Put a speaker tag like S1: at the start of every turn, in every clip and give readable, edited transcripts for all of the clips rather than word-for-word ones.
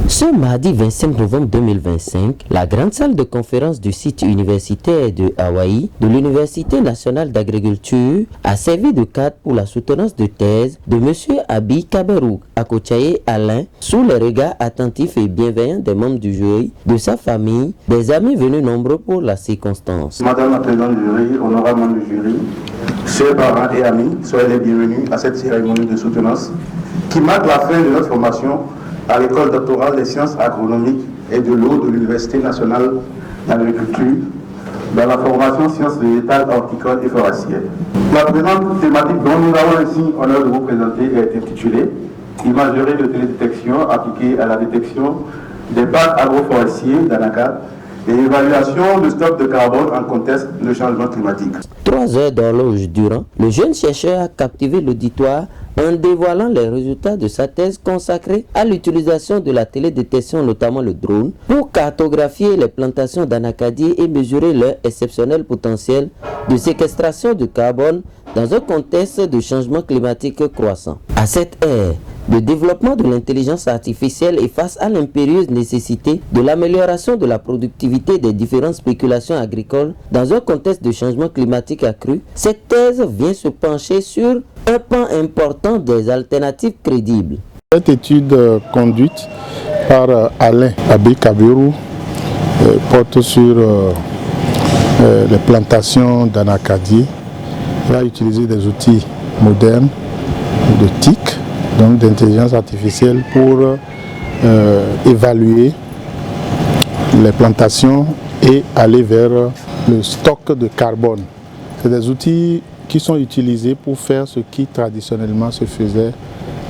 S1: Ce mardi 25 novembre 2025, la grande salle de conférence du site universitaire de Hawaï de l'Université nationale d'agriculture a servi de cadre pour la soutenance de thèse de M. Abi Kaberou Akochaye Alain sous les regards attentifs et bienveillants des membres du jury, de sa famille, des amis venus nombreux pour la circonstance.
S2: Madame la présidente du jury, honorable membre du jury, chers parents et amis, soyez les bienvenus à cette cérémonie de soutenance qui marque la fin de notre formation à l'école doctorale des sciences agronomiques et de l'eau de l'Université nationale d'agriculture dans la formation sciences végétales, horticoles et forestières. La présente thématique dont nous avons ainsi honneur de vous présenter est intitulée « Imagerie de télédétection appliquée à la détection des parcs agroforestiers d'Anakad et évaluation de stock de carbone en contexte de changement climatique ».
S1: 3 heures d'horloge durant, le jeune chercheur a captivé l'auditoire en dévoilant les résultats de sa thèse consacrée à l'utilisation de la télédétection, notamment le drone, pour cartographier les plantations d'anacadiers et mesurer leur exceptionnel potentiel de séquestration de carbone dans un contexte de changement climatique croissant. À cette ère de développement de l'intelligence artificielle et face à l'impérieuse nécessité de l'amélioration de la productivité des différentes spéculations agricoles dans un contexte de changement climatique accru, cette thèse vient se pencher sur un pan important des alternatives crédibles.
S3: Cette étude conduite par Alain Abi Kaberou porte sur les plantations d'anacadiers. Il a utilisé des outils modernes de TIC, donc d'intelligence artificielle, pour évaluer les plantations et aller vers le stock de carbone. C'est des outils qui sont utilisés pour faire ce qui traditionnellement se faisait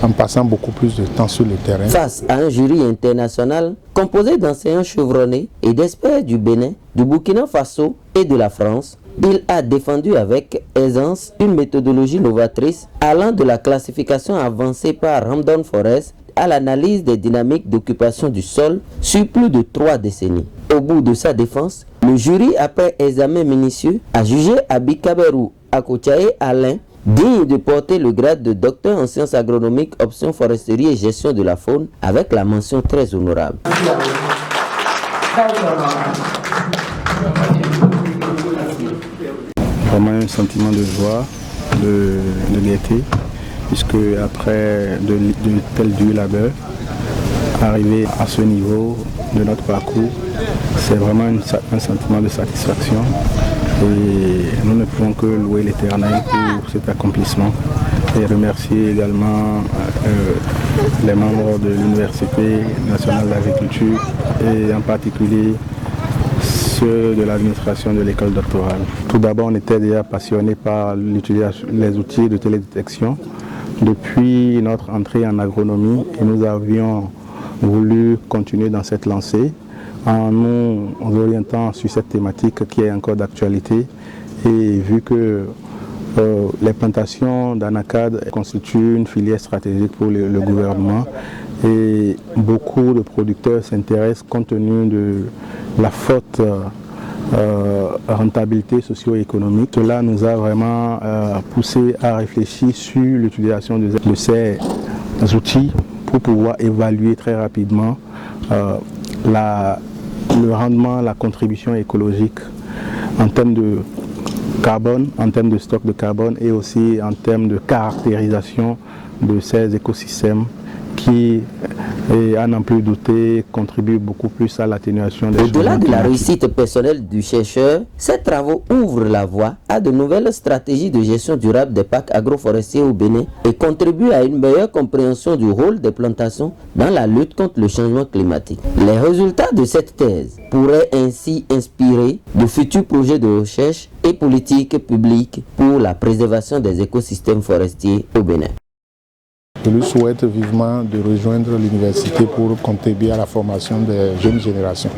S3: en passant beaucoup plus de temps sur le terrain.
S1: Face à un jury international composé d'enseignants chevronnés et d'experts du Bénin, du Burkina Faso et de la France, il a défendu avec aisance une méthodologie novatrice allant de la classification avancée par Ramdon Forest à l'analyse des dynamiques d'occupation du sol sur plus de 3 décennies. Au bout de sa défense, le jury, après examen minutieux, a jugé Abi Kaberou Akochaye Alain digne de porter le grade de docteur en sciences agronomiques, option foresterie et gestion de la faune, avec la mention très honorable.
S4: Vraiment un sentiment de joie, de gaieté, puisque après de tel dur labeur, arriver à ce niveau de notre parcours, c'est vraiment un sentiment de satisfaction. Et nous ne pouvons que louer l'Éternel pour cet accomplissement et remercier également les membres de l'Université nationale d'agriculture et en particulier ceux de l'administration de l'école doctorale. Tout d'abord, on était déjà passionné par l'utilisation des outils de télédétection depuis notre entrée en agronomie et nous avions voulu continuer dans cette lancée en nous orientant sur cette thématique qui est encore d'actualité et vu que les plantations d'anacades constituent une filière stratégique pour le gouvernement et beaucoup de producteurs s'intéressent compte tenu de la forte rentabilité socio-économique. Cela nous a vraiment poussé à réfléchir sur l'utilisation de ces outils pour pouvoir évaluer très rapidement le rendement, la contribution écologique en termes de carbone, en termes de stock de carbone et aussi en termes de caractérisation de ces écosystèmes qui, à n'en plus douter, contribuent beaucoup plus à l'atténuation des changements climatiques.
S1: Au-delà de la réussite personnelle du chercheur, ces travaux ouvrent la voie à de nouvelles stratégies de gestion durable des parcs agroforestiers au Bénin et contribuent à une meilleure compréhension du rôle des plantations dans la lutte contre le changement climatique. Les résultats de cette thèse pourraient ainsi inspirer de futurs projets de recherche et politiques publiques pour la préservation des écosystèmes forestiers au Bénin.
S3: Je lui souhaite vivement de rejoindre l'université pour contribuer à la formation des jeunes générations.